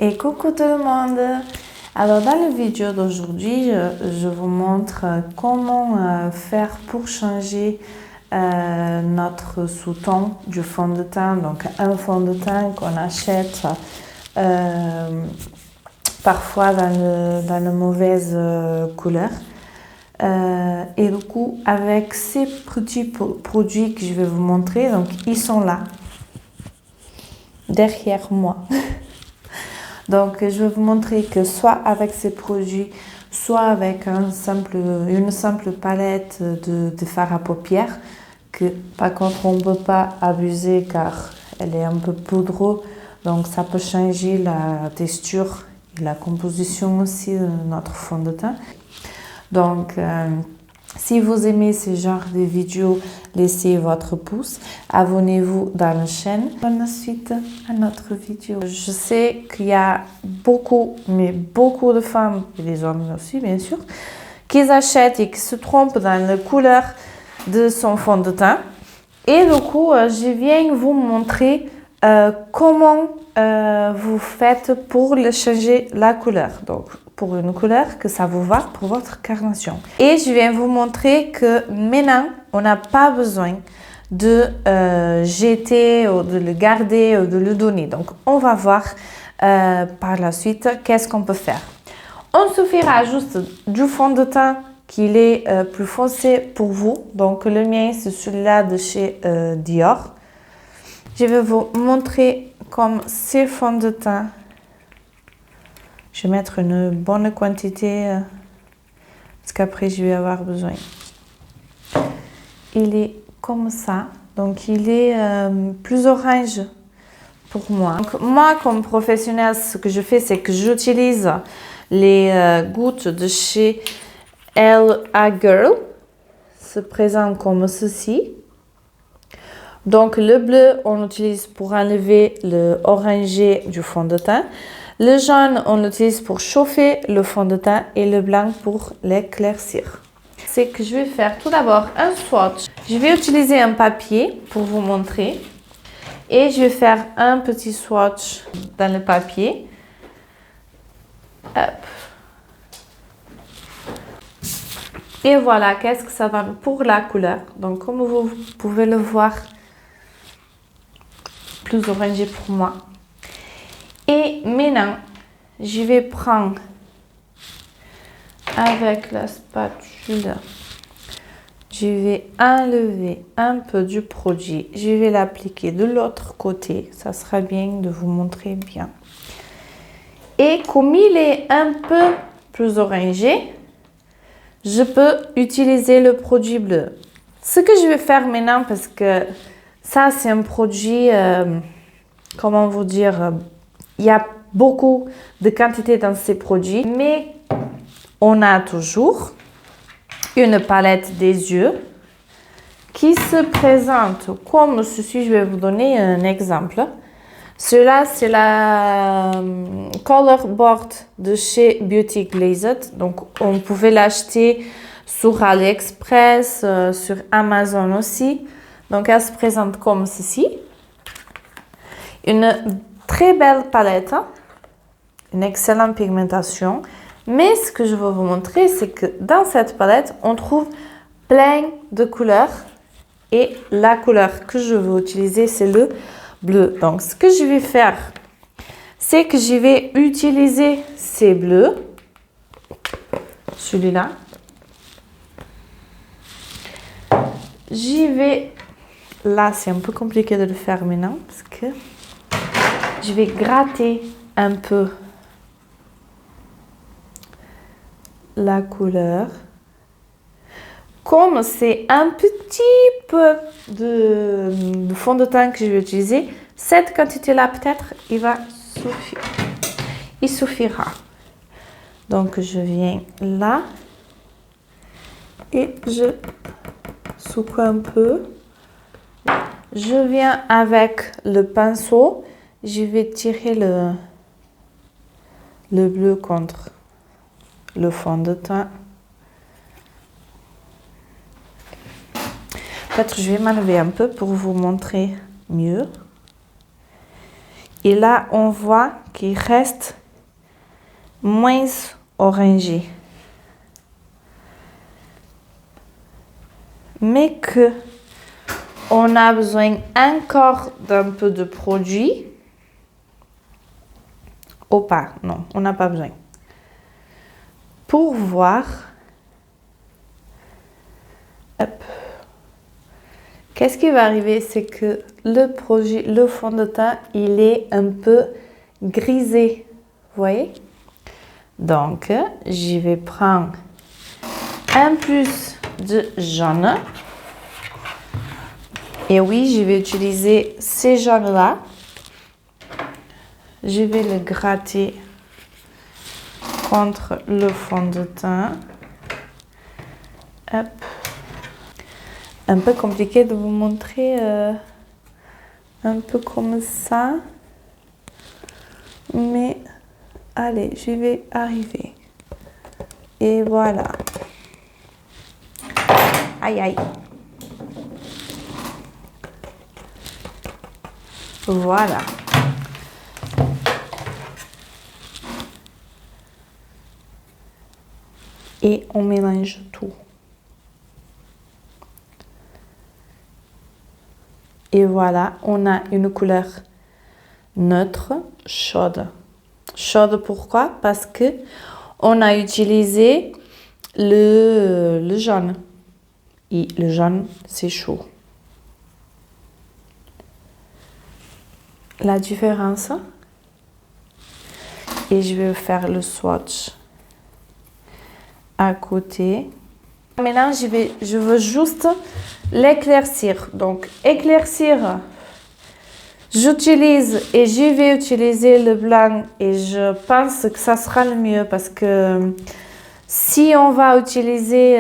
Et coucou tout le monde! Alors dans la vidéo d'aujourd'hui, je vous montre comment faire pour changer notre sous-ton du fond de teint. Donc un fond de teint qu'on achète parfois dans de mauvaises couleurs. Et du coup, avec ces petits produits que je vais vous montrer, donc ils sont là, derrière moi. Donc, je vais vous montrer que soit avec ces produits, soit avec une simple palette de fard à paupières, que par contre on ne peut pas abuser car elle est un peu poudreuse, donc ça peut changer la texture et la composition aussi de notre fond de teint. Donc, si vous aimez ce genre de vidéos, laissez votre pouce, abonnez-vous dans la chaîne. Bonne suite à notre vidéo. Je sais qu'il y a beaucoup de femmes, et des hommes aussi bien sûr, qui achètent et qui se trompent dans la couleur de son fond de teint. Et du coup, je viens vous montrer comment vous faites pour changer la couleur. Donc, pour une couleur que ça vous va pour votre carnation. Et je viens vous montrer que maintenant, on n'a pas besoin de jeter ou de le garder ou de le donner. Donc, on va voir par la suite qu'est-ce qu'on peut faire. On suffira juste du fond de teint qu'il est plus foncé pour vous. Donc, le mien, c'est celui-là de chez Dior. Je vais vous montrer comme ces fonds de teint. Je vais mettre une bonne quantité parce qu'après je vais avoir besoin. Il est comme ça, donc il est plus orange pour moi. Donc, moi, comme professionnelle, ce que je fais, c'est que j'utilise les gouttes de chez LA Girl. Se présente comme ceci. Donc le bleu, on l'utilise pour enlever le orangé du fond de teint. Le jaune, on l'utilise pour chauffer le fond de teint et le blanc pour l'éclaircir. C'est que je vais faire tout d'abord un swatch. Je vais utiliser un papier pour vous montrer. Et je vais faire un petit swatch dans le papier. Hop. Et voilà, qu'est-ce que ça donne pour la couleur. Donc, comme vous pouvez le voir, plus orangé pour moi. Et maintenant, je vais prendre avec la spatule, je vais enlever un peu du produit. Je vais l'appliquer de l'autre côté. Ça sera bien de vous montrer bien. Et comme il est un peu plus orangé, je peux utiliser le produit bleu. Ce que je vais faire maintenant, parce que ça c'est un produit, comment vous dire, il y a beaucoup de quantité dans ces produits, mais on a toujours une palette des yeux qui se présente comme ceci. Je vais vous donner un exemple. Cela, c'est la Color Board de chez Beauty Glazed. Donc, on pouvait l'acheter sur AliExpress, sur Amazon aussi. Donc, elle se présente comme ceci. Une très belle palette, une excellente pigmentation. Mais ce que je veux vous montrer, c'est que dans cette palette, on trouve plein de couleurs. Et la couleur que je veux utiliser, c'est le bleu. Donc, ce que je vais faire, c'est que je vais utiliser ces bleus. Celui-là. J'y vais. Là, c'est un peu compliqué de le faire maintenant parce que je vais gratter un peu la couleur. Comme c'est un petit peu de fond de teint que je vais utiliser, cette quantité-là, peut-être, il suffira. Donc, je viens là et je secoue un peu. Je viens avec le pinceau, je vais tirer le bleu contre le fond de teint. Peut-être je vais m'enlever un peu pour vous montrer mieux. Et là, on voit qu'il reste moins orangé. Mais que on a besoin encore d'un peu de produit. Ou pas, non, on n'a pas besoin. Pour voir, qu'est-ce qui va arriver, c'est que le fond de teint, il est un peu grisé, vous voyez? Donc, je vais prendre un plus de jaune. Et oui, je vais utiliser ces jaunes-là. Je vais le gratter contre le fond de teint. Hop. Un peu compliqué de vous montrer un peu comme ça. Mais allez, je vais arriver. Et voilà. Aïe, aïe. Voilà. Et on mélange tout. Et voilà, on a une couleur neutre, chaude. Chaude pourquoi? Parce que on a utilisé le jaune. Et le jaune, c'est chaud. La différence. Et je vais faire le swatch à côté. Maintenant, je veux juste l'éclaircir. Donc, éclaircir, j'utilise et je vais utiliser le blanc et je pense que ça sera le mieux parce que si on va utiliser,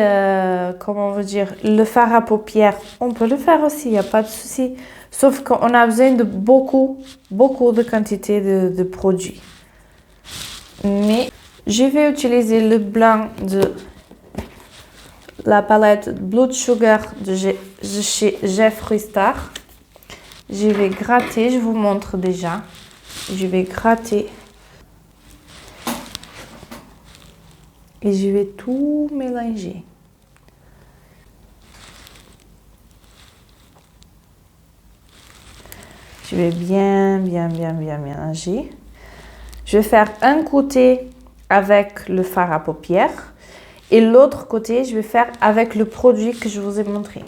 comment on veut dire, le fard à paupières, on peut le faire aussi, il n'y a pas de souci. Sauf qu'on a besoin de beaucoup de quantité de produits. Mais je vais utiliser le blanc de la palette Blood Sugar de chez Jeffree Star. Je vais gratter, je vous montre déjà. Je vais gratter. Et je vais tout mélanger. Je vais bien mélanger. Je vais faire un côté avec le fard à paupières et l'autre côté, je vais faire avec le produit que je vous ai montré.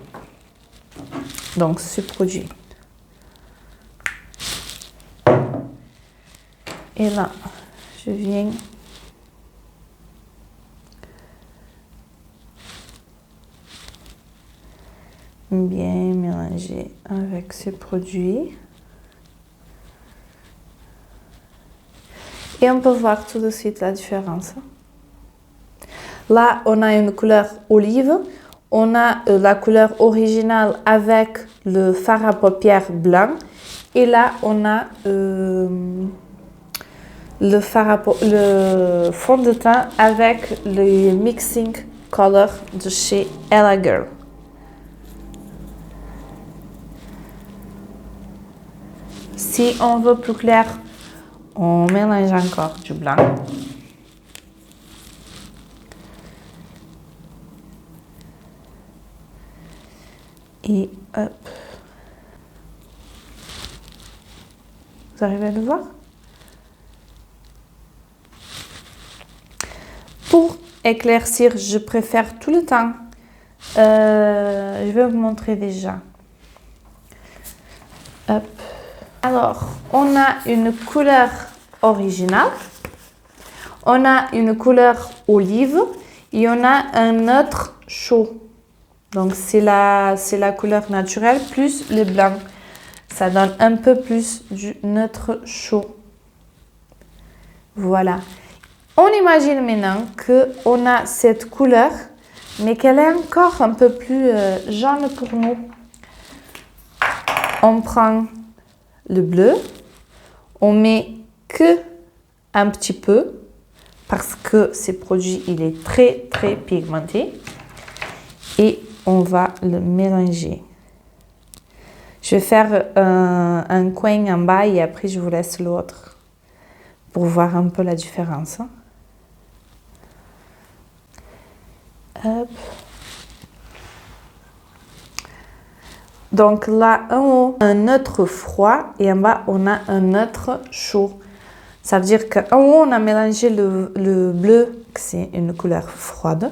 Donc, ce produit. Et là, je viens bien mélanger avec ce produit. Et on peut voir tout de suite la différence. Là, on a une couleur olive. On a la couleur originale avec le fard à paupières blanc. Et là, on a le fond de teint avec le mixing color de chez Ella Girl. Si on veut plus clair, on mélange encore du blanc. Et hop. Vous arrivez à le voir? Pour éclaircir, je préfère tout le temps. Je vais vous montrer déjà. Hop. Alors, on a une couleur originale, on a une couleur olive et on a un autre chaud. Donc, c'est la couleur naturelle plus le blanc. Ça donne un peu plus du neutre chaud. Voilà. On imagine maintenant qu'on a cette couleur, mais qu'elle est encore un peu plus jaune pour nous. On prend le bleu, on met que un petit peu parce que ce produit il est très pigmenté et on va le mélanger. Je vais faire un coin en bas et après je vous laisse l'autre pour voir un peu la différence. Hop. Donc là, en haut, un neutre froid et en bas, on a un neutre chaud. Ça veut dire qu'en haut, on a mélangé le bleu, que c'est une couleur froide.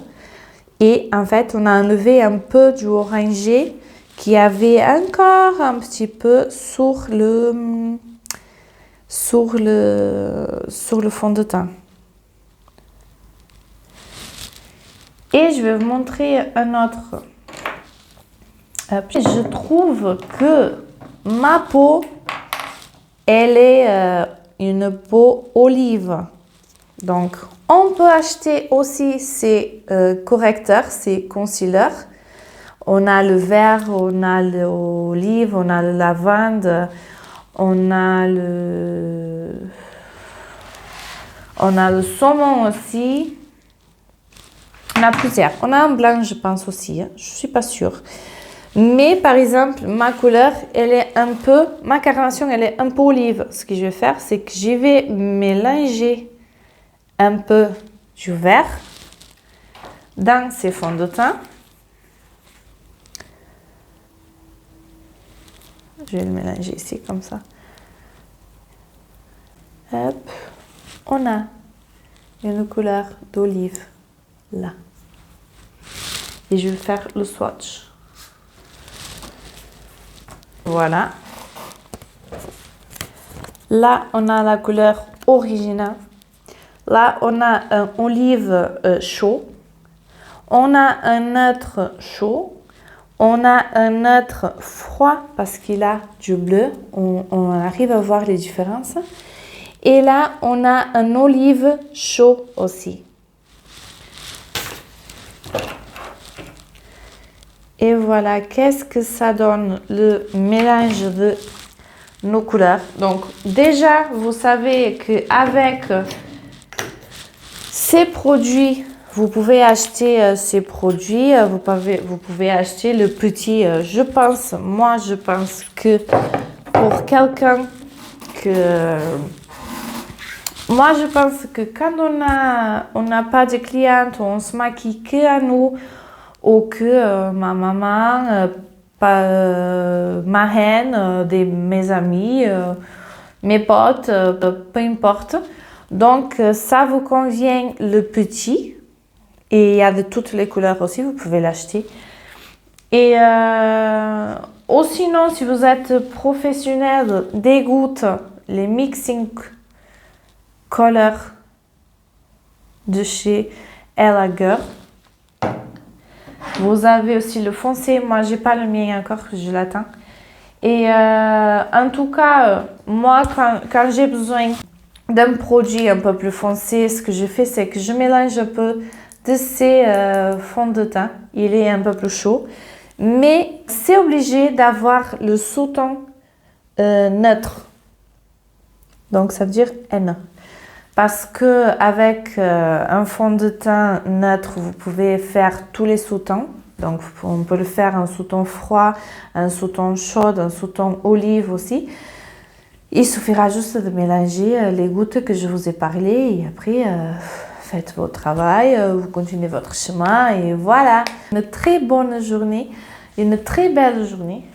Et en fait, on a enlevé un peu du orangé qui avait encore un petit peu sur le fond de teint. Et je vais vous montrer un autre. Je trouve que ma peau, elle est une peau olive. Donc, on peut acheter aussi ces correcteurs, ces concealers. On a le vert, on a l'olive, on a le lavande, on a le saumon aussi. On a plusieurs. On a un blanc, je pense aussi. Hein. Je ne suis pas sûre. Mais par exemple, ma couleur, ma carnation, elle est un peu olive. Ce que je vais faire, c'est que je vais mélanger un peu du vert dans ces fonds de teint. Je vais le mélanger ici, comme ça. Hop. On a une couleur d'olive là. Et je vais faire le swatch. Voilà. Là, on a la couleur originale. Là, on a un olive chaud. On a un neutre chaud. On a un neutre froid parce qu'il a du bleu. On arrive à voir les différences. Et là, on a un olive chaud aussi. Et voilà, qu'est-ce que ça donne le mélange de nos couleurs. Donc déjà, vous savez qu'avec ces produits, vous pouvez acheter ces produits, vous pouvez acheter le petit, je pense que pour quelqu'un moi je pense que quand on n'a pas de clientes, on se maquille que à nous, ou que ma maman, ma reine, mes amis, mes potes, peu importe. Donc ça vous convient le petit. Et il y a de toutes les couleurs aussi, vous pouvez l'acheter. Et ou sinon, si vous êtes professionnel, des gouttes, les Mixing Color de chez Ella Girl. Vous avez aussi le foncé, moi j'ai pas le mien encore, je l'attends. Et en tout cas, moi quand j'ai besoin d'un produit un peu plus foncé, ce que je fais, c'est que je mélange un peu de ces fonds de teint. Il est un peu plus chaud. Mais c'est obligé d'avoir le sous-ton neutre. Donc ça veut dire N. Parce que avec un fond de teint neutre, vous pouvez faire tous les sous-tons. Donc on peut le faire un sous-ton froid, un sous-ton chaud, un sous-ton olive aussi. Il suffira juste de mélanger les gouttes que je vous ai parlé et après faites votre travail, vous continuez votre chemin et voilà. Une très bonne journée, une très belle journée.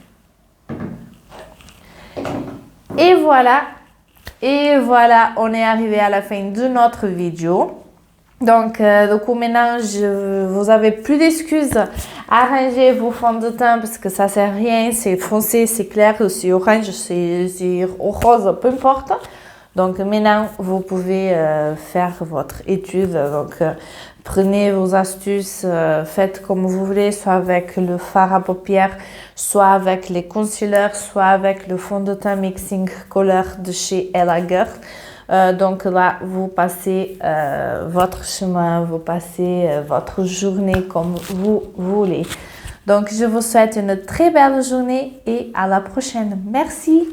Et voilà. Et voilà, on est arrivé à la fin de notre vidéo. Donc maintenant, vous avez plus d'excuses à arranger vos fonds de teint parce que ça sert à rien. C'est foncé, c'est clair, c'est orange, c'est rose, peu importe. Donc maintenant, vous pouvez faire votre étude. Donc prenez vos astuces, faites comme vous voulez, soit avec le fard à paupières, soit avec les concealers, soit avec le fond de teint Mixing Color de chez Ella Girl. Donc là, vous passez votre chemin, vous passez votre journée comme vous voulez. Donc je vous souhaite une très belle journée et à la prochaine. Merci.